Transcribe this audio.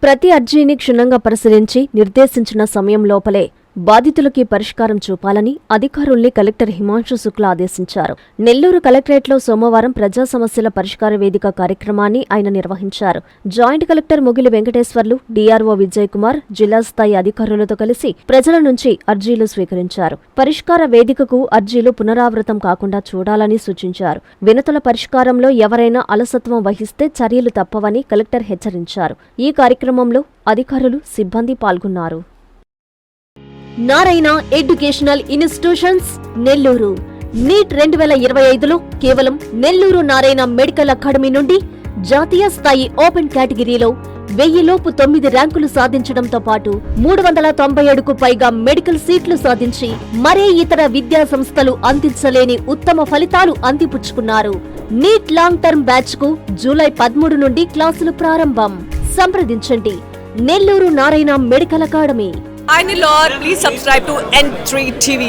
ప్రతి అర్జీని క్షుణ్ణంగా పరిశీలించి నిర్దేశించిన సమయం లోపలే బాధితులకి పరిష్కారం చూపాలని అధికారుల్ని కలెక్టర్ హిమాంశు శుక్లా ఆదేశించారు. నెల్లూరు కలెక్టరేట్లో సోమవారం ప్రజా సమస్యల పరిష్కార వేదిక కార్యక్రమాన్ని ఆయన నిర్వహించారు. Joint collector Mugili Venkateswarlu, DRO Vijay Kumar జిల్లా స్థాయి అధికారులతో కలిసి ప్రజల నుంచి అర్జీలు స్వీకరించారు. పరిష్కార వేదికకు అర్జీలు పునరావృతం కాకుండా చూడాలని సూచించారు. వినతుల పరిష్కారంలో ఎవరైనా అలసత్వం వహిస్తే చర్యలు తప్పవని కలెక్టర్ హెచ్చరించారు. ఈ కార్యక్రమంలో అధికారులు, సిబ్బంది పాల్గొన్నారు. Narayana educational institutions Nellore NEET 2025లో కేవలం నెల్లూరు నారాయణ మెడికల్ అకాడమీ నుండి జాతీయ స్థాయి ఓపెన్ కేటగిరీలో 1000 లోపు 9 ర్యాంకులు సాధించడంతో పాటు 397కు పైగా మెడికల్ సీట్లు సాధించి మరే ఇతర విద్యా సంస్థలు అందించలేని ఉత్తమ ఫలితాలు అందిపుచ్చుకున్నారు. నీట్ లాంగ్ టర్మ్ బ్యాచ్ కు జూలై 13 నుండి క్లాసులు ప్రారంభం. సంప్రదించండి Nellore Narayana medical academy. Hi Nilor, please subscribe to N3 TV.